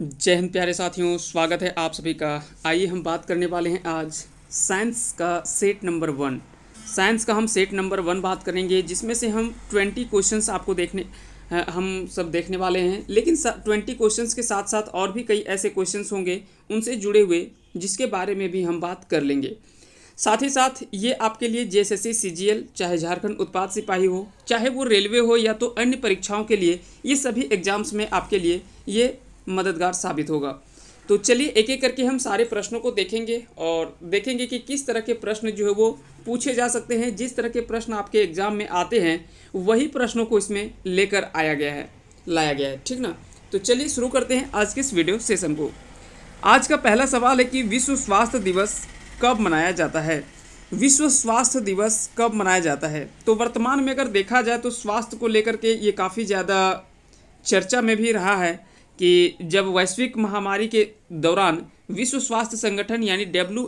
जय हिंद प्यारे साथियों, स्वागत है आप सभी का। आइए हम बात करने वाले हैं आज साइंस का सेट नंबर 1। साइंस का हम सेट नंबर 1 बात करेंगे, जिसमें से हम 20 क्वेश्चंस आपको हम सब देखने वाले हैं। लेकिन 20 क्वेश्चंस के साथ साथ और भी कई ऐसे क्वेश्चंस होंगे उनसे जुड़े हुए, जिसके बारे में भी हम बात कर लेंगे। साथ ही साथ ये आपके लिए जेएसएससी सीजीएल, चाहे झारखंड उत्पाद सिपाही हो, चाहे वो रेलवे हो या तो अन्य परीक्षाओं के लिए, ये सभी एग्जाम्स में आपके लिए ये मददगार साबित होगा। तो चलिए एक एक करके हम सारे प्रश्नों को देखेंगे और देखेंगे कि किस तरह के प्रश्न जो है वो पूछे जा सकते हैं। जिस तरह के प्रश्न आपके एग्जाम में आते हैं वही प्रश्नों को इसमें लेकर लाया गया है, ठीक ना। तो चलिए शुरू करते हैं आज के इस वीडियो सेशन को। आज का पहला सवाल है कि विश्व स्वास्थ्य दिवस कब मनाया जाता है। विश्व स्वास्थ्य दिवस कब मनाया जाता है? तो वर्तमान में अगर देखा जाए तो स्वास्थ्य को लेकर के ये काफ़ी ज़्यादा चर्चा में भी रहा है कि जब वैश्विक महामारी के दौरान विश्व स्वास्थ्य संगठन यानी डब्ल्यू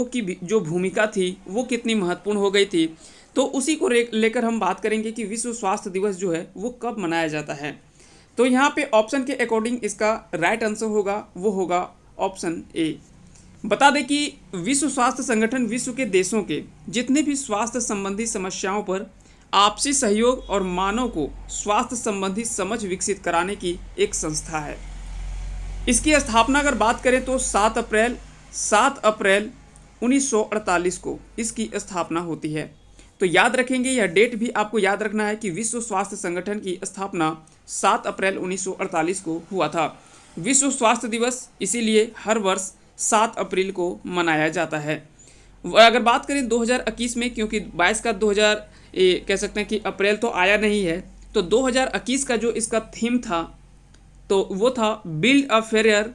की जो भूमिका थी वो कितनी महत्वपूर्ण हो गई थी। तो उसी को लेकर हम बात करेंगे कि विश्व स्वास्थ्य दिवस जो है वो कब मनाया जाता है। तो यहाँ पे ऑप्शन के अकॉर्डिंग इसका राइट आंसर होगा, वो होगा ऑप्शन ए। बता दें कि विश्व स्वास्थ्य संगठन विश्व के देशों के जितने भी स्वास्थ्य संबंधी समस्याओं पर आपसी सहयोग और मानव को स्वास्थ्य संबंधी समझ विकसित कराने की एक संस्था है। इसकी स्थापना अगर बात करें तो 7 अप्रैल 1948 को इसकी स्थापना होती है। तो याद रखेंगे, यह डेट भी आपको याद रखना है कि विश्व स्वास्थ्य संगठन की स्थापना 7 अप्रैल 1948 को हुआ था। विश्व स्वास्थ्य दिवस इसीलिए हर वर्ष 7 अप्रैल को मनाया जाता है। अगर बात करें 2021 में, क्योंकि 22 का 2000 कह सकते हैं कि अप्रैल तो आया नहीं है, तो 2021 का जो इसका थीम था तो वो था build a fair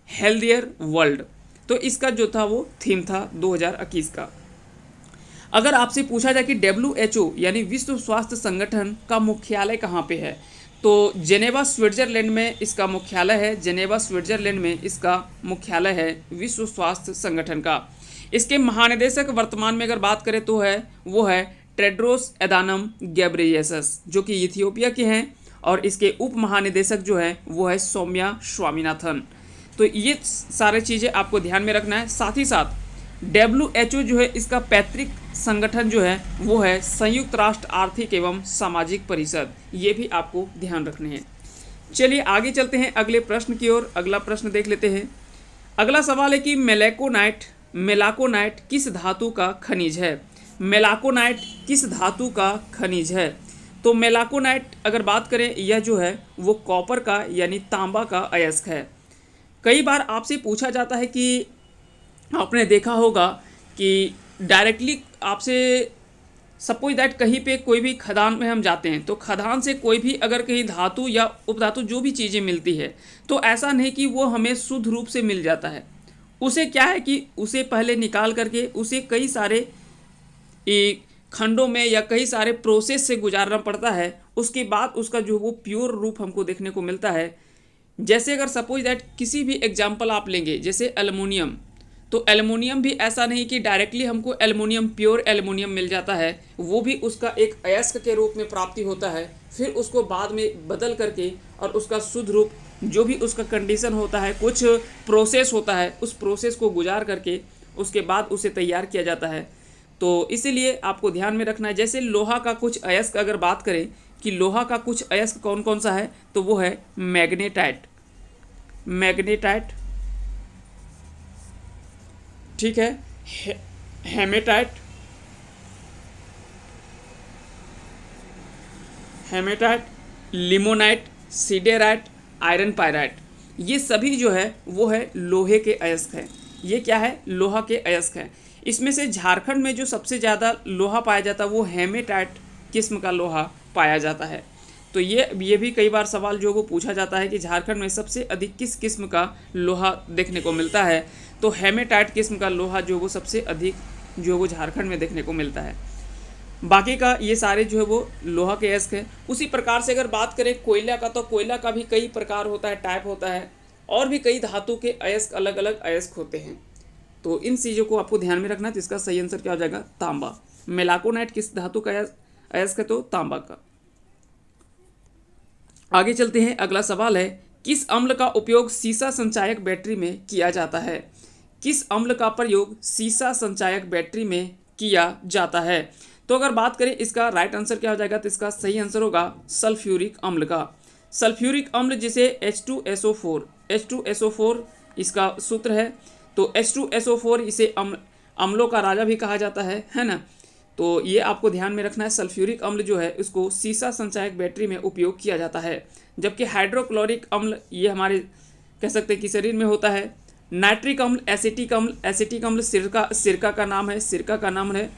healthier world. तो इसका जो था वो थीम था 2021 का। अगर आपसे पूछा जाए कि WHO यानी विश्व स्वास्थ्य संगठन का मुख्यालय कहाँ पे है, तो जेनेवा स्विट्जरलैंड में इसका मुख्यालय है। जेनेवा स्विट्जरलैंड में इसका मुख्यालय है विश्व स्वास्थ्य संगठन का। इसके महानिदेशक वर्तमान में अगर बात करें तो वो है टेड्रोस एदानम गैब्रियेसस, जो कि इथियोपिया के हैं, और इसके उप महानिदेशक जो है वो है सौम्या स्वामीनाथन। तो ये सारे चीज़ें आपको ध्यान में रखना है। साथ ही साथ WHO जो है इसका पैतृक संगठन जो है वो है संयुक्त राष्ट्र आर्थिक एवं सामाजिक परिषद। ये भी आपको ध्यान रखने हैं। चलिए आगे चलते हैं अगले प्रश्न की ओर। अगला प्रश्न देख लेते हैं। अगला सवाल है कि मेलाकोनाइट किस धातु का खनिज है। मेलाकोनाइट किस धातु का खनिज है? तो मेलाकोनाइट अगर बात करें, यह जो है वो कॉपर का यानी तांबा का अयस्क है। कई बार आपसे पूछा जाता है कि आपने देखा होगा कि डायरेक्टली आपसे सपोज दैट कहीं पे कोई भी खदान में हम जाते हैं, तो खदान से कोई भी अगर कहीं धातु या उपधातु जो भी चीज़ें मिलती है, तो ऐसा नहीं कि वो हमें शुद्ध रूप से मिल जाता है। उसे क्या है कि उसे पहले निकाल करके उसे कई सारे खंडों में या कई सारे प्रोसेस से गुजारना पड़ता है। उसके बाद उसका जो वो प्योर रूप हमको देखने को मिलता है। जैसे अगर सपोज दैट किसी भी एग्जाम्पल आप लेंगे, जैसे एल्युमिनियम, तो एल्युमिनियम भी ऐसा नहीं कि डायरेक्टली हमको एल्युमिनियम प्योर एल्युमिनियम मिल जाता है। वो भी उसका एक अयस्क के रूप में प्राप्ति होता है, फिर उसको बाद में बदल करके और उसका शुद्ध रूप जो भी उसका कंडीशन होता है, कुछ प्रोसेस होता है, उस प्रोसेस को गुजार करके उसके बाद उसे तैयार किया जाता है। तो इसीलिए आपको ध्यान में रखना है। जैसे लोहा का कुछ अयस्क अगर बात करें कि लोहा का कुछ अयस्क कौन कौन सा है, तो वो है मैग्नेटाइट, ठीक है, hematite, limonite, siderite, iron pyrite. ये सभी जो है वो है लोहे के अयस्क हैं। ये क्या है? लोहा के अयस्क हैं। इसमें से झारखंड में जो सबसे ज़्यादा लोहा पाया जाता है वो हेमेटाइट किस्म का लोहा पाया जाता है। तो ये भी कई बार सवाल जो वो पूछा जाता है कि झारखंड में सबसे अधिक किस किस्म का लोहा देखने को मिलता है, तो हेमेटाइट किस्म का लोहा जो वो सबसे अधिक जो वो झारखंड में देखने को मिलता है। बाकी का ये सारे जो है वो लोहा के अयस्क है। उसी प्रकार से अगर बात करें कोयला का, तो कोयला का भी कई प्रकार होता है, टाइप होता है, और भी कई धातु के अयस्क, अलग अलग अयस्क होते हैं। तो इन चीज़ों को आपको ध्यान में रखना है। तो इसका सही आंसर क्या हो जाएगा? तांबा। मेलाकोनाइट किस धातु का अयस्क है? तो तांबा का। आगे चलते हैं। अगला सवाल है किस अम्ल का उपयोग सीसा संचायक बैटरी में किया जाता है? किस अम्ल का प्रयोग सीसा संचायक बैटरी में किया जाता है? तो अगर बात करें इसका राइट आंसर क्या हो जाएगा, तो इसका सही आंसर होगा सल्फ्यूरिक अम्ल का। सल्फ्यूरिक अम्ल जिसे H2SO4 इसका सूत्र है। तो H2SO4 इसे अम्लों का राजा भी कहा जाता है ना। तो ये आपको ध्यान में रखना है, सल्फ्यूरिक अम्ल जो है उसको सीसा संचायक बैटरी में उपयोग किया जाता है। जबकि हाइड्रोक्लोरिक अम्ल ये हमारे कह सकते हैं कि शरीर में होता है। नाइट्रिक अम्ल, एसिटिक अम्ल सिरका का नाम है।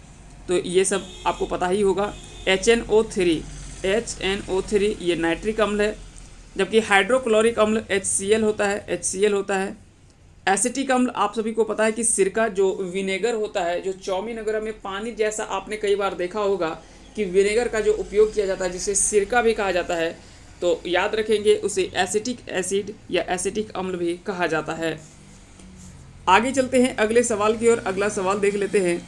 तो ये सब आपको पता ही होगा। HNO3 ये नाइट्रिक अम्ल है। जबकि हाइड्रोक्लोरिक अम्ल HCl होता है। एसिटिक अम्ल आप सभी को पता है कि सिरका जो विनेगर होता है, जो चाउमीन वगैरह में पानी जैसा आपने कई बार देखा होगा कि विनेगर का जो उपयोग किया जाता है जिसे सिरका भी कहा जाता है, तो याद रखेंगे उसे एसिटिक एसिड या एसिटिक अम्ल भी कहा जाता है। आगे चलते हैं अगले सवाल की ओर। अगला सवाल देख लेते हैं।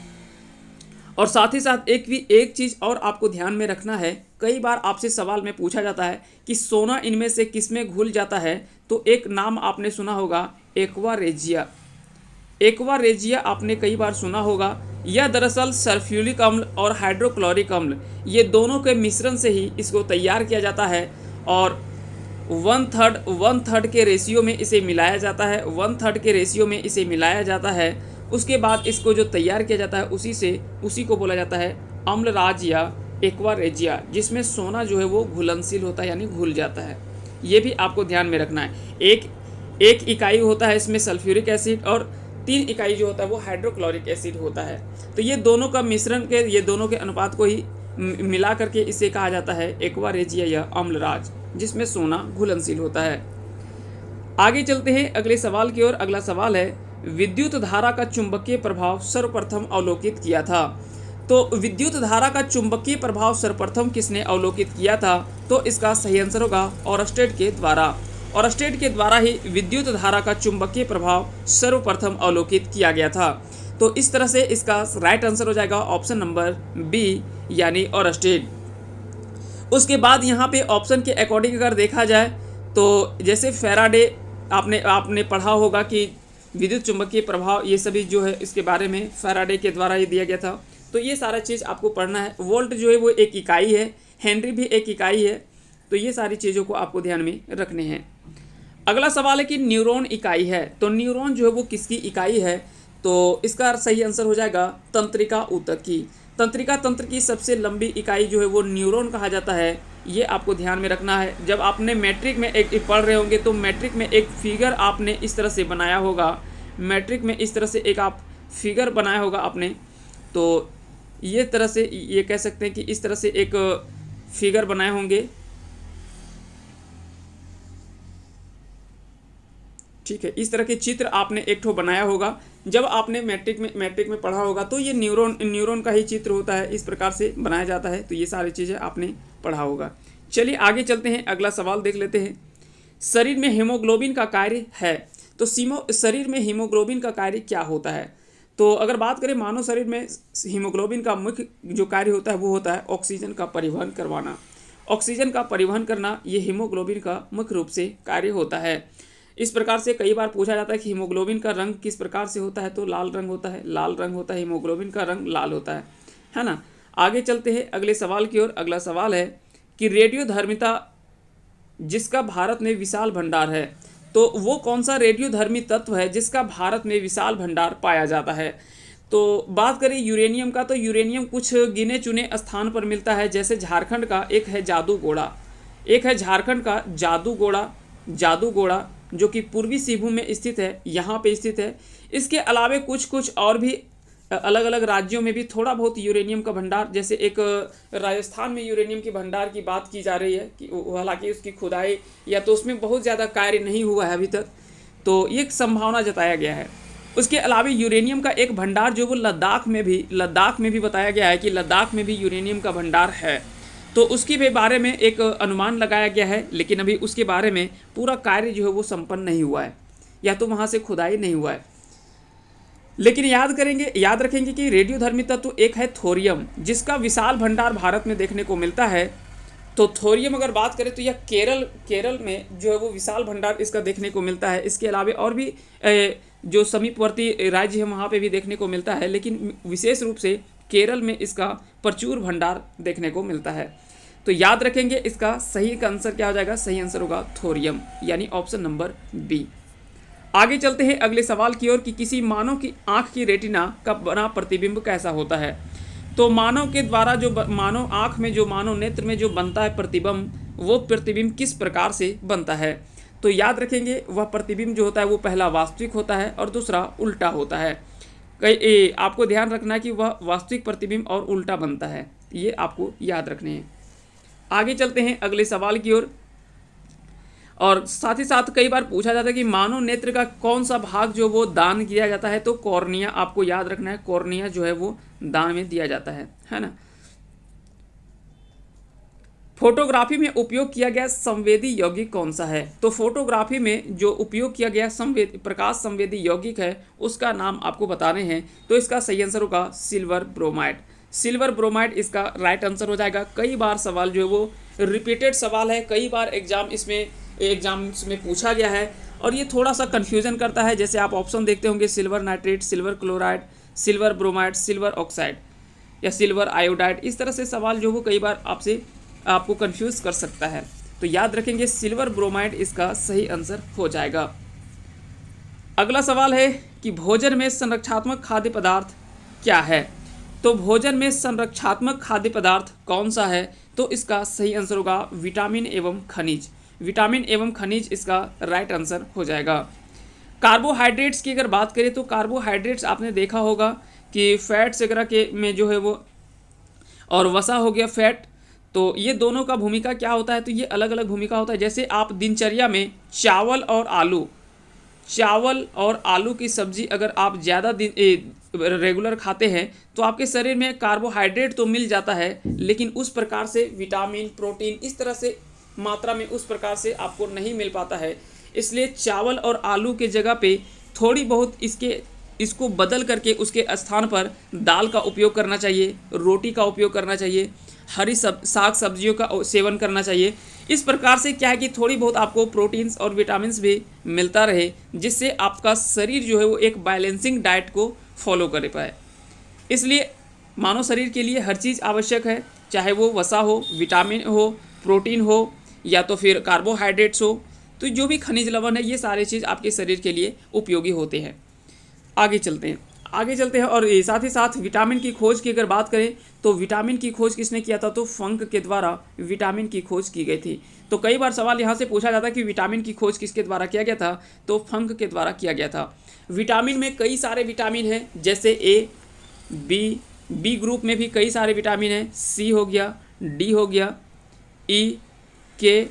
और साथ ही साथ एक चीज़ और आपको ध्यान में रखना है, कई बार आपसे सवाल में पूछा जाता है कि सोना इनमें से किस में घुल जाता है। तो एक नाम आपने सुना होगा एक्वा रेजिया आपने कई बार सुना होगा। यह दरअसल सल्फ्यूरिक अम्ल और हाइड्रोक्लोरिक अम्ल ये दोनों के मिश्रण से ही इसको तैयार किया जाता है और 1/3 के रेशियो में इसे मिलाया जाता है। उसके बाद इसको जो तैयार किया जाता है उसी को बोला जाता है अम्लराज या एक्वा रेजिया, जिसमें सोना जो है वो घुलनशील होता है यानी घुल जाता है। ये भी आपको ध्यान में रखना है। एक इकाई होता है इसमें सल्फ्यूरिक एसिड और 3 इकाई जो होता है वो हाइड्रोक्लोरिक एसिड होता है। तो ये दोनों का मिश्रण ये दोनों के अनुपात को ही मिला करके इसे कहा जाता है एक्वा रेजिया या अम्लराज, जिसमें सोना घुलनशील होता है। आगे चलते हैं अगले सवाल की ओर। अगला सवाल है, विद्युत धारा का चुंबकीय प्रभाव सर्वप्रथम अवलोकित किया था। तो विद्युत धारा का चुंबकीय प्रभाव सर्वप्रथम किसने अवलोकित किया था? तो इसका सही आंसर होगा ऑरस्टेड के द्वारा ही विद्युत धारा का चुंबकीय प्रभाव सर्वप्रथम अवलोकित किया गया था। तो इस तरह से इसका राइट आंसर हो जाएगा ऑप्शन नंबर बी यानी ऑरस्टेड। उसके बाद यहाँ पे ऑप्शन के अकॉर्डिंग अगर देखा जाए तो जैसे फैराडे आपने पढ़ा होगा कि विद्युत चुंबकीय प्रभाव ये सभी जो है इसके बारे में फैराडे के द्वारा ही दिया गया था। तो ये सारा चीज़ आपको पढ़ना है। वोल्ट जो है वो एक इकाई है, हेनरी भी एक इकाई है। तो ये सारी चीज़ों को आपको ध्यान में रखने हैं। अगला सवाल है कि न्यूरॉन इकाई है। तो न्यूरॉन जो है वो किसकी इकाई है? तो इसका सही आंसर हो जाएगा तंत्रिका ऊतक की। तंत्रिका तंत्र की सबसे लंबी इकाई जो है वो न्यूरॉन कहा जाता है। ये आपको ध्यान में रखना है। जब आपने मैट्रिक में एक पढ़ रहे होंगे तो मैट्रिक में एक फिगर आपने इस तरह से बनाया होगा। मैट्रिक में इस तरह से एक आप फिगर बनाया होगा आपने। तो ये तरह से ये कह सकते हैं कि इस तरह से एक फिगर बनाए होंगे। ठीक है, इस तरह के चित्र आपने एक ठो बनाया होगा जब आपने मैट्रिक में पढ़ा होगा। तो ये न्यूरॉन का ही चित्र होता है, इस प्रकार से बनाया जाता है। तो ये सारी चीज़ें आपने पढ़ा होगा। चलिए आगे चलते हैं, अगला सवाल देख लेते हैं। शरीर में हीमोग्लोबिन का कार्य है। तो शरीर में हीमोग्लोबिन का कार्य क्या होता है? तो अगर बात करें मानव शरीर में हीमोग्लोबिन का मुख्य जो कार्य होता है वो होता है ऑक्सीजन का परिवहन करवाना। ऑक्सीजन का परिवहन करना ये हीमोग्लोबिन का मुख्य रूप से कार्य होता है। इस प्रकार से कई बार पूछा जाता है कि हीमोग्लोबिन का रंग किस प्रकार से होता है? तो लाल रंग होता है। हीमोग्लोबिन का रंग लाल होता है ना। आगे चलते हैं अगले सवाल की ओर। अगला सवाल है कि रेडियोधर्मिता जिसका भारत में विशाल भंडार है। तो वो कौन सा रेडियोधर्मी तत्व है जिसका भारत में विशाल भंडार पाया जाता है? तो बात करें यूरेनियम का, तो यूरेनियम कुछ गिने चुने स्थान पर मिलता है। जैसे झारखंड का एक है जादूगोड़ा, एक है झारखंड का जादूगोड़ा जो कि पूर्वी सिंहभूम में स्थित है, यहाँ पे स्थित है। इसके अलावे कुछ और भी अलग अलग राज्यों में भी थोड़ा बहुत यूरेनियम का भंडार, जैसे एक राजस्थान में यूरेनियम के भंडार की बात की जा रही है कि हालांकि उसकी खुदाई या तो उसमें बहुत ज़्यादा कार्य नहीं हुआ है अभी तक, तो ये एक संभावना जताया गया है। उसके अलावा यूरेनियम का एक भंडार जो वो लद्दाख में भी बताया गया है कि लद्दाख में भी यूरेनियम का भंडार है। तो उसके भी बारे में एक अनुमान लगाया गया है, लेकिन अभी उसके बारे में पूरा कार्य जो है वो संपन्न नहीं हुआ है, या तो वहाँ से खुदाई नहीं हुआ है। लेकिन याद रखेंगे कि रेडियोधर्मी तत्व एक है थोरियम, जिसका विशाल भंडार भारत में देखने को मिलता है। तो थोरियम अगर बात करें तो यह केरल में जो है वो विशाल भंडार इसका देखने को मिलता है। इसके अलावा और भी जो समीपवर्ती राज्य है वहाँ पे भी देखने को मिलता है, लेकिन विशेष रूप से केरल में इसका प्रचुर भंडार देखने को मिलता है। तो याद रखेंगे इसका सही का आंसर क्या हो जाएगा, सही आंसर होगा थोरियम, यानी ऑप्शन नंबर बी। आगे चलते हैं अगले सवाल की ओर कि किसी मानव की आंख की रेटिना का बना प्रतिबिंब कैसा होता है। तो मानव के द्वारा जो मानव आंख में जो मानव नेत्र में जो बनता है प्रतिबिंब, वो प्रतिबिंब किस प्रकार से बनता है। तो याद रखेंगे वह प्रतिबिंब जो होता है वो पहला वास्तविक होता है और दूसरा उल्टा होता है। आपको ध्यान रखना है कि वह वास्तविक प्रतिबिंब और उल्टा बनता है, ये आपको याद रखने हैं। आगे चलते हैं अगले सवाल की ओर। और साथ ही साथ कई बार पूछा जाता है कि मानव नेत्र का कौन सा भाग जो वो दान किया जाता है। तो कॉर्निया, आपको याद रखना है कॉर्निया जो है वो दान में दिया जाता है ना। फोटोग्राफी में उपयोग किया गया संवेदी यौगिक कौन सा है। तो फोटोग्राफी में जो उपयोग किया गया प्रकाश संवेदी यौगिक है उसका नाम आपको बताने हैं। तो इसका सही आंसर होगा सिल्वर ब्रोमाइड। सिल्वर ब्रोमाइड इसका राइट आंसर हो जाएगा। कई बार सवाल जो है वो रिपीटेड सवाल है, कई बार एग्जाम्स में पूछा गया है और ये थोड़ा सा कन्फ्यूजन करता है। जैसे आप ऑप्शन देखते होंगे silver nitrate, silver chloride, silver bromide, silver oxide या सिल्वर आयोडाइड, इस तरह से सवाल जो वो कई बार आपको कंफ्यूज कर सकता है। तो याद रखेंगे सिल्वर ब्रोमाइड इसका सही आंसर हो जाएगा। अगला सवाल है कि भोजन में संरक्षात्मक खाद्य पदार्थ क्या है। तो भोजन में संरक्षात्मक खाद्य पदार्थ कौन सा है। तो इसका सही आंसर होगा विटामिन एवं खनिज। विटामिन एवं खनिज इसका राइट आंसर हो जाएगा। कार्बोहाइड्रेट्स की अगर बात करें तो कार्बोहाइड्रेट्स आपने देखा होगा कि फैट्स वगैरह के में जो है वो, और वसा हो गया फैट, तो ये दोनों का भूमिका क्या होता है। तो ये अलग अलग भूमिका होता है। जैसे आप दिनचर्या में चावल और आलू की सब्जी अगर आप ज़्यादा रेगुलर खाते हैं तो आपके शरीर में कार्बोहाइड्रेट तो मिल जाता है, लेकिन उस प्रकार से विटामिन, प्रोटीन इस तरह से मात्रा में उस प्रकार से आपको नहीं मिल पाता है। इसलिए चावल और आलू के जगह पे थोड़ी बहुत इसको बदल करके उसके स्थान पर दाल का उपयोग करना चाहिए, रोटी का उपयोग करना चाहिए, हरी साग सब्जियों का सेवन करना चाहिए। इस प्रकार से क्या है कि थोड़ी बहुत आपको प्रोटीन्स और विटामिन्स भी मिलता रहे, जिससे आपका शरीर जो है वो एक बैलेंसिंग डाइट को फॉलो कर पाए। इसलिए मानव शरीर के लिए हर चीज़ आवश्यक है, चाहे वो वसा हो, विटामिन हो, प्रोटीन हो या तो फिर कार्बोहाइड्रेट्स हो। तो जो भी खनिज लवण है ये सारे चीज़ आपके शरीर के लिए उपयोगी होते हैं। आगे चलते हैं और साथ ही साथ विटामिन की खोज की अगर बात करें तो विटामिन की खोज किसने किया था। तो फंक के द्वारा विटामिन की खोज की गई थी। तो कई बार सवाल यहाँ से पूछा जाता है कि विटामिन की खोज किसके द्वारा किया गया था। तो फंक के द्वारा किया गया था। विटामिन में कई सारे विटामिन हैं, जैसे ए, बी ग्रुप में भी कई सारे विटामिन हैं, सी हो गया, डी हो गया, ई, के,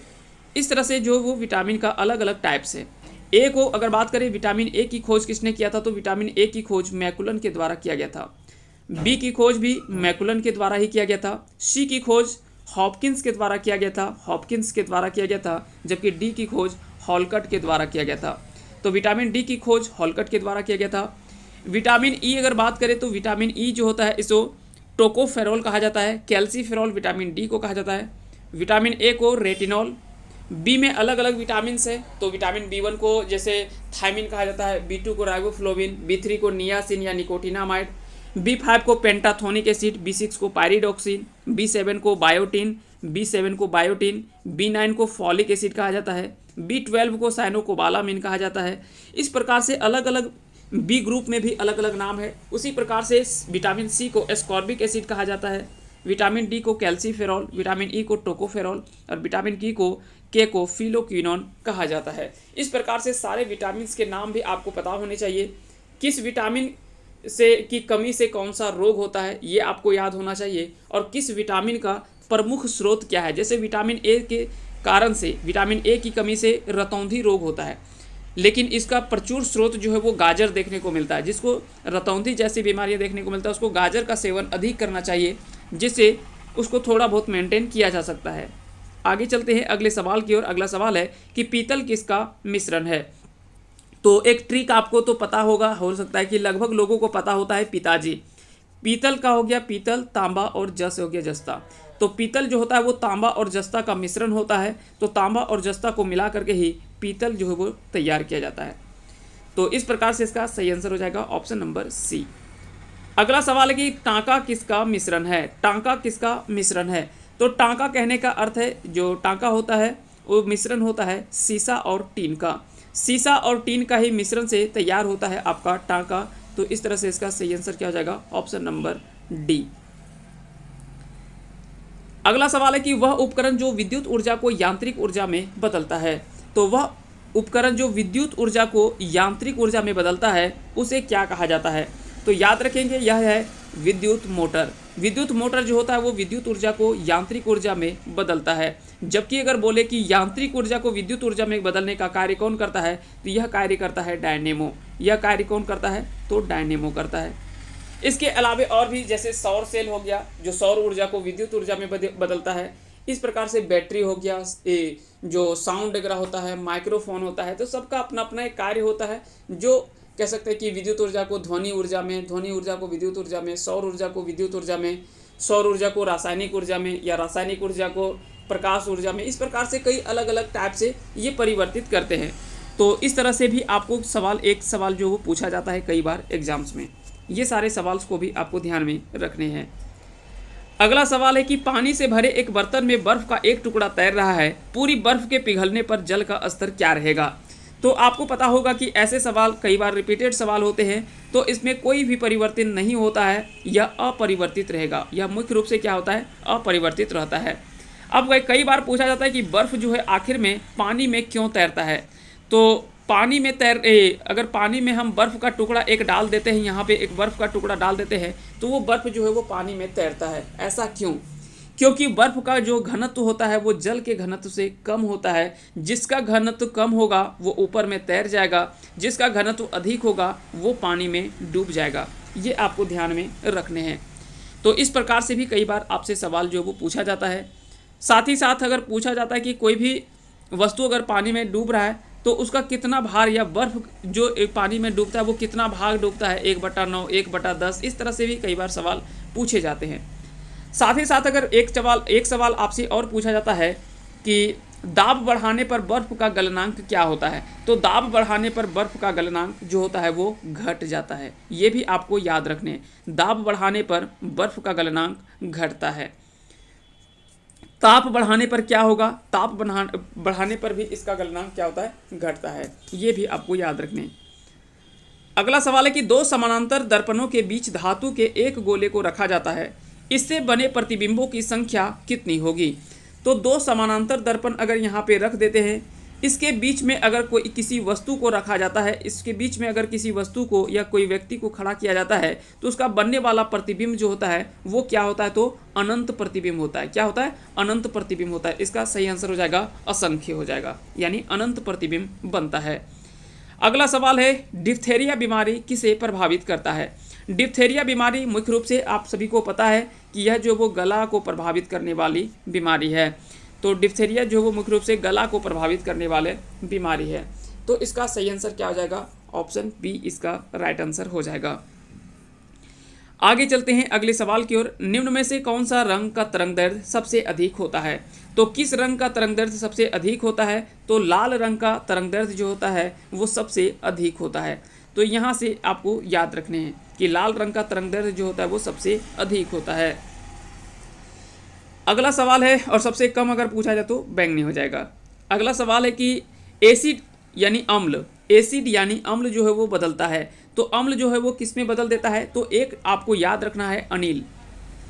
इस तरह से जो वो विटामिन का अलग अलग टाइप्स है। ए को अगर बात करें, विटामिन ए की खोज किसने किया था। तो विटामिन ए की खोज मैकुलन के द्वारा किया गया था। बी की खोज भी मैकुलन के द्वारा ही किया गया था। सी की खोज हॉपकिंस के द्वारा किया गया था, जबकि डी की खोज हॉलकट के द्वारा किया गया था। तो विटामिन डी की खोज हॉलकट के द्वारा किया गया था। विटामिन ई अगर बात करें तो विटामिन ई जो होता है इसको टोकोफेरोल कहा जाता है। कैल्सीफेरोल विटामिन डी को कहा जाता है। विटामिन ए को रेटिनॉल। बी में अलग अलग विटामिन है। तो विटामिन बी1 को जैसे थायमिन कहा जाता है, बी2 को राइबोफ्लोविन, बी3 को नियासिन या निकोटिनामाइड, बी5 को पेंटाथोनिक एसिड, बी6 को पायरिडोक्सिन, बी7 को बायोटिन, बी9 को फॉलिक एसिड कहा जाता है, बी12 को साइनोकोबालामिन कहा जाता है। इस प्रकार से अलग अलग बी ग्रुप में भी अलग अलग नाम है। उसी प्रकार से विटामिन सी को एस्कॉर्बिक एसिड कहा जाता है, विटामिन डी को कैल्सीफेरॉल, विटामिन ई को टोकोफेरॉल और विटामिन के को फिलोक्विनोन कहा जाता है। इस प्रकार से सारे विटामिन के नाम भी आपको पता होने चाहिए। किस विटामिन की कमी से कौन सा रोग होता है ये आपको याद होना चाहिए, और किस विटामिन का प्रमुख स्रोत क्या है। जैसे विटामिन ए के कारण से, विटामिन ए की कमी से रतौंधी रोग होता है, लेकिन इसका प्रचुर स्रोत जो है वो गाजर देखने को मिलता है। जिसको रतौंधी जैसी बीमारियां देखने को मिलता है उसको गाजर का सेवन अधिक करना चाहिए, जिससे उसको थोड़ा बहुत मेंटेन किया जा सकता है। आगे चलते हैं अगले सवाल की ओर। अगला सवाल है कि पीतल किसका मिश्रण है। तो एक ट्रिक आपको तो पता होगा, हो सकता है कि लगभग लोगों को पता होता है, पिताजी। पीतल का हो गया पीतल, तांबा और जस हो गया जस्ता। तो पीतल जो होता है वो तांबा और जस्ता का मिश्रण होता है, तो तांबा और जस्ता को मिला करके ही पीतल जो है वो तैयार किया जाता है। तो इस प्रकार से इसका सही आंसर हो जाएगा ऑप्शन नंबर सी। अगला सवाल है कि टांका किसका मिश्रण है। टांका किसका मिश्रण है। तो टांका कहने का अर्थ है, जो टांका होता है वो मिश्रण होता है सीसा और टीन का। सीसा और टीन का ही मिश्रण से तैयार होता है आपका टांका। तो इस तरह से इसका सही आंसर क्या हो जाएगा, ऑप्शन नंबर डी। अगला सवाल है कि वह उपकरण जो विद्युत ऊर्जा को यांत्रिक ऊर्जा में बदलता है। तो वह उपकरण जो विद्युत ऊर्जा को यांत्रिक ऊर्जा में बदलता है उसे क्या कहा जाता है। तो याद रखेंगे यह है विद्युत मोटर। विद्युत मोटर जो होता है वो विद्युत ऊर्जा को यांत्रिक ऊर्जा में बदलता है। जबकि अगर बोले कि यांत्रिक ऊर्जा को विद्युत ऊर्जा में बदलने का कार्य कौन करता है, तो यह कार्य करता है डायनेमो। यह कार्य कौन करता है, तो डायनेमो करता है। इसके अलावा और भी जैसे सौर सेल हो गया जो सौर ऊर्जा को विद्युत ऊर्जा में बदलता है। इस प्रकार से बैटरी हो गया, जो साउंड वगैरह होता है, माइक्रोफोन होता है, तो सबका अपना अपना एक कार्य होता है जो कह सकते हैं कि विद्युत ऊर्जा को ध्वनि ऊर्जा में, ध्वनि ऊर्जा को विद्युत ऊर्जा में, सौर ऊर्जा को विद्युत ऊर्जा में, सौर ऊर्जा को रासायनिक ऊर्जा में, या रासायनिक ऊर्जा को प्रकाश ऊर्जा में। इस प्रकार से कई अलग अलग टाइप से ये परिवर्तित करते हैं। तो इस तरह से भी आपको एक सवाल जो वो पूछा जाता है कई बार एग्जाम्स में। ये सारे सवाल को भी आपको ध्यान में रखने हैं। अगला सवाल है कि पानी से भरे एक बर्तन में बर्फ का एक टुकड़ा तैर रहा है, पूरी बर्फ के पिघलने पर जल का स्तर क्या रहेगा। तो आपको पता होगा कि ऐसे सवाल कई बार रिपीटेड सवाल होते हैं, तो इसमें कोई भी परिवर्तन नहीं होता है, यह अपरिवर्तित रहेगा। यह मुख्य रूप से क्या होता है, अपरिवर्तित रहता है। अब कई बार पूछा जाता है कि बर्फ जो है आखिर में पानी में क्यों तैरता है। तो पानी में अगर पानी में हम बर्फ़ का टुकड़ा एक डाल देते हैं, यहाँ पे एक बर्फ़ का टुकड़ा डाल देते हैं, तो वो बर्फ़ जो है वो पानी में तैरता है। ऐसा क्यों? क्योंकि बर्फ़ का जो घनत्व होता है वो जल के घनत्व से कम होता है। जिसका घनत्व कम होगा वो ऊपर में तैर जाएगा, जिसका घनत्व अधिक होगा वो पानी में डूब जाएगा। ये आपको ध्यान में रखने हैं। तो इस प्रकार से भी कई बार आपसे सवाल जो वो पूछा जाता है। साथ ही साथ अगर पूछा जाता है कि कोई भी वस्तु अगर पानी में डूब रहा है तो उसका कितना भार, या बर्फ़ जो पानी में डूबता है वो कितना भाग डूबता है, 1/9, 1/10, इस तरह से भी कई बार सवाल पूछे जाते हैं। साथ ही साथ अगर एक सवाल आपसे और पूछा जाता है कि दाब बढ़ाने पर बर्फ़ का गलनांक क्या होता है। तो दाब बढ़ाने पर बर्फ़ का गलनांक जो होता है वो घट जाता है। ये भी आपको याद रखने, दाब बढ़ाने पर बर्फ़ का गलनांक घटता है। ताप बढ़ाने पर क्या होगा, ताप बढ़ाने पर भी इसका गलनांक क्या होता है, घटता है। ये भी आपको याद रखने। अगला सवाल है कि दो समानांतर दर्पणों के बीच धातु के एक गोले को रखा जाता है, इससे बने प्रतिबिंबों की संख्या कितनी होगी। तो दो समानांतर दर्पण अगर यहाँ पे रख देते हैं, इसके बीच में अगर कोई किसी वस्तु को रखा जाता है, इसके बीच में अगर किसी वस्तु को या कोई व्यक्ति को खड़ा किया जाता है, तो उसका बनने वाला प्रतिबिंब जो होता है वो क्या होता है, तो अनंत प्रतिबिंब होता है। क्या होता है, अनंत प्रतिबिंब होता है। इसका सही आंसर हो जाएगा असंख्य हो जाएगा, यानी अनंत प्रतिबिंब बनता है। अगला सवाल है डिप्थेरिया बीमारी किसे प्रभावित करता है। डिप्थेरिया बीमारी मुख्य रूप से आप सभी को पता है कि यह जो वो गला को प्रभावित करने वाली बीमारी है। तो डिप्थेरिया जो वो मुख्य रूप से गला को प्रभावित करने वाले बीमारी है। तो इसका सही आंसर क्या हो जाएगा, ऑप्शन बी इसका राइट आंसर हो जाएगा। आगे चलते हैं अगले सवाल की ओर। निम्न में से कौन सा रंग का तरंग दैर्ध्य सबसे अधिक होता है। तो किस रंग का तरंग दैर्ध्य सबसे अधिक होता है, तो लाल रंग का तरंग दैर्ध्य जो होता है वो सबसे अधिक होता है। तो यहाँ से आपको याद रखने हैं कि लाल रंग का तरंग दैर्ध्य जो होता है वो सबसे अधिक होता है। अगला सवाल है, और सबसे कम अगर पूछा जाए तो बैंगनी हो जाएगा। अगला सवाल है कि एसिड यानी अम्ल, एसिड यानी अम्ल जो है वो बदलता है, तो अम्ल जो है वो किस में बदल देता है। तो एक आपको याद रखना है अनिल।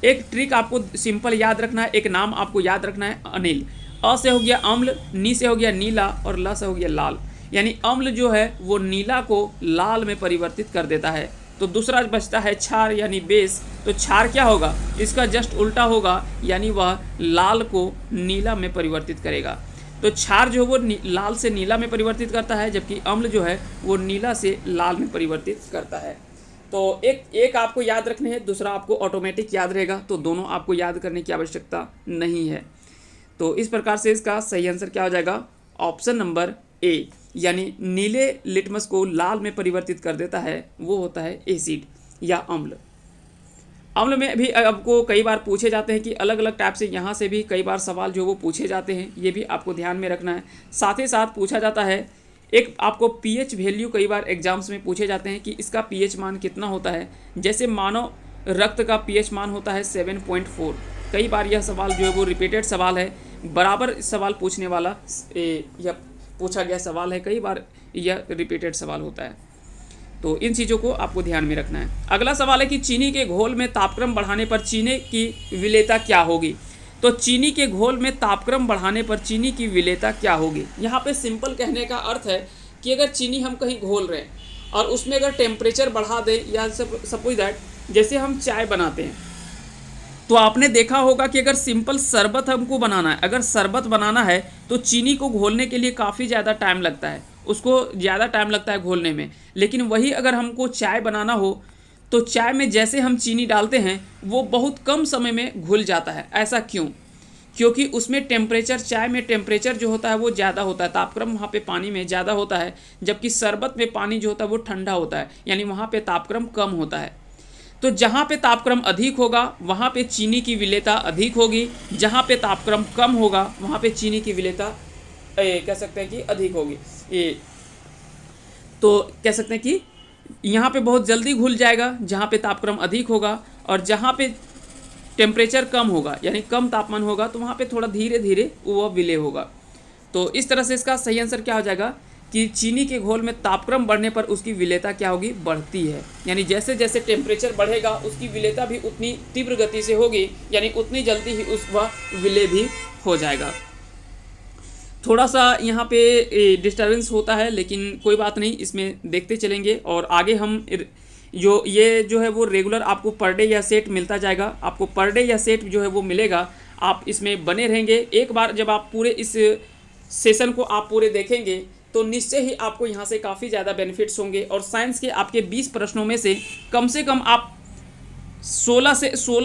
एक ट्रिक आपको सिंपल याद रखना है, एक नाम आपको याद रखना है अनिल। अ से हो गया अम्ल, नी से हो गया नीला, और ल से हो गया लाल। यानी अम्ल जो है वो नीला को लाल में परिवर्तित कर देता है। तो दूसरा बचता है क्षार यानी बेस। तो क्षार क्या होगा, इसका जस्ट उल्टा होगा, यानी वह लाल को नीला में परिवर्तित करेगा। तो क्षार जो है वो लाल से नीला में परिवर्तित करता है, जबकि अम्ल जो है वो नीला से लाल में परिवर्तित करता है। तो एक आपको याद रखने हैं, दूसरा आपको ऑटोमेटिक याद रहेगा, तो दोनों आपको याद करने की आवश्यकता नहीं है। तो इस प्रकार से इसका सही आंसर क्या हो जाएगा, ऑप्शन नंबर ए, यानी नीले लिटमस को लाल में परिवर्तित कर देता है वो होता है एसिड या अम्ल। अम्ल में भी आपको कई बार पूछे जाते हैं कि अलग अलग टाइप से यहाँ से भी कई बार सवाल जो वो पूछे जाते हैं, ये भी आपको ध्यान में रखना है। साथ ही साथ पूछा जाता है एक आपको पीएच वैल्यू कई बार एग्जाम्स में पूछे जाते हैं कि इसका पीएच मान कितना होता है। जैसे मानव रक्त का पीएच मान होता है 7.4। कई बार यह सवाल जो है वो रिपीटेड सवाल है, बराबर सवाल पूछने वाला यह पूछा गया सवाल है, कई बार यह रिपीटेड सवाल होता है। तो इन चीज़ों को आपको ध्यान में रखना है। अगला सवाल है कि चीनी के घोल में तापक्रम बढ़ाने पर चीनी की विलेयता क्या होगी। तो चीनी के घोल में तापक्रम बढ़ाने पर चीनी की विलेयता क्या होगी। यहाँ पे सिंपल कहने का अर्थ है कि अगर चीनी हम कहीं घोल रहे हैं और उसमें अगर टेम्परेचर बढ़ा दें, या सपोज दैट जैसे हम चाय बनाते हैं, तो आपने देखा होगा कि अगर सिंपल शरबत हमको बनाना है, अगर शरबत बनाना है तो चीनी को घोलने के लिए काफ़ी ज़्यादा टाइम लगता है, उसको ज़्यादा टाइम लगता है घोलने में। लेकिन वही अगर हमको चाय बनाना हो तो चाय में जैसे हम चीनी डालते हैं वो बहुत कम समय में घुल जाता है। ऐसा क्यों? क्योंकि उसमें टेम्परेचर, चाय में टेम्परेचर जो होता है वो ज़्यादा होता है, तापक्रम वहाँ पे पानी में ज़्यादा होता है, जबकि शरबत में पानी जो होता है वो ठंडा होता है, यानी वहाँ पे तापक्रम कम होता है। तो जहाँ पे तापक्रम अधिक होगा वहाँ पे चीनी की विलेयता अधिक होगी, जहाँ पे तापक्रम कम होगा वहाँ पे चीनी की विलेयता कह सकते हैं कि अधिक होगी। तो कह सकते हैं कि यहाँ पे बहुत जल्दी घुल जाएगा जहाँ पे तापक्रम अधिक होगा, और जहाँ पे टेम्परेचर कम होगा यानी कम तापमान होगा तो वहाँ पे थोड़ा धीरे धीरे वो विलय होगा। तो इस तरह से इसका सही आंसर क्या हो जाएगा कि चीनी के घोल में तापक्रम बढ़ने पर उसकी विलेयता क्या होगी, बढ़ती है। यानी जैसे जैसे टेम्परेचर बढ़ेगा उसकी विलेयता भी उतनी तीव्र गति से होगी, यानी उतनी जल्दी ही वह विलय भी हो जाएगा। थोड़ा सा यहाँ पे डिस्टर्बेंस होता है, लेकिन कोई बात नहीं, इसमें देखते चलेंगे और आगे हम जो है वो रेगुलर आपको पर डे या सेट मिलता जाएगा। आपको पर डे या सेट जो है वो मिलेगा, आप इसमें बने रहेंगे। एक बार जब आप पूरे इस सेशन को आप पूरे देखेंगे तो निश्चय ही आपको यहाँ से काफ़ी ज़्यादा बेनिफिट्स होंगे। और साइंस के आपके 20 प्रश्नों में से कम आप 16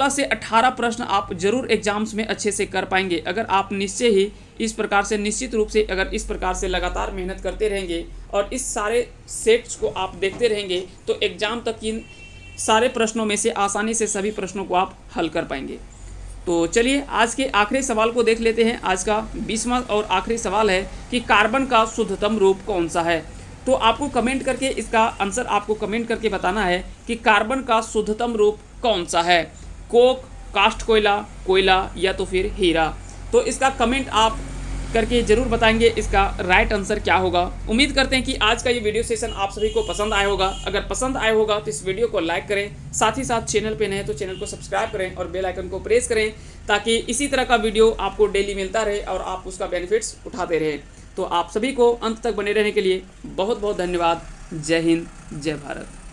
से 18 प्रश्न आप जरूर एग्जाम्स में अच्छे से कर पाएंगे, अगर आप निश्चय ही इस प्रकार से, निश्चित रूप से अगर इस प्रकार से लगातार मेहनत करते रहेंगे और इस सारे सेट्स को आप देखते रहेंगे तो एग्ज़ाम तक इन सारे प्रश्नों में से आसानी से सभी प्रश्नों को आप हल कर पाएंगे। तो चलिए आज के आखिरी सवाल को देख लेते हैं। आज का 20वां और आखिरी सवाल है कि कार्बन का शुद्धतम रूप कौन सा है। तो आपको कमेंट करके इसका आंसर आपको कमेंट करके बताना है कि कार्बन का शुद्धतम रूप कौन सा है, कोक, कास्ट कोयला, कोयला या तो फिर हीरा। तो इसका कमेंट आप करके ज़रूर बताएंगे इसका राइट आंसर क्या होगा। उम्मीद करते हैं कि आज का ये वीडियो सेशन आप सभी को पसंद आया होगा। अगर पसंद आया होगा तो इस वीडियो को लाइक करें, साथ ही साथ चैनल पे नए हैं तो चैनल को सब्सक्राइब करें और बेल आइकन को प्रेस करें, ताकि इसी तरह का वीडियो आपको डेली मिलता रहे और आप उसका बेनिफिट्स उठाते रहें। तो आप सभी को अंत तक बने रहने के लिए बहुत बहुत धन्यवाद। जय हिंद, जय भारत।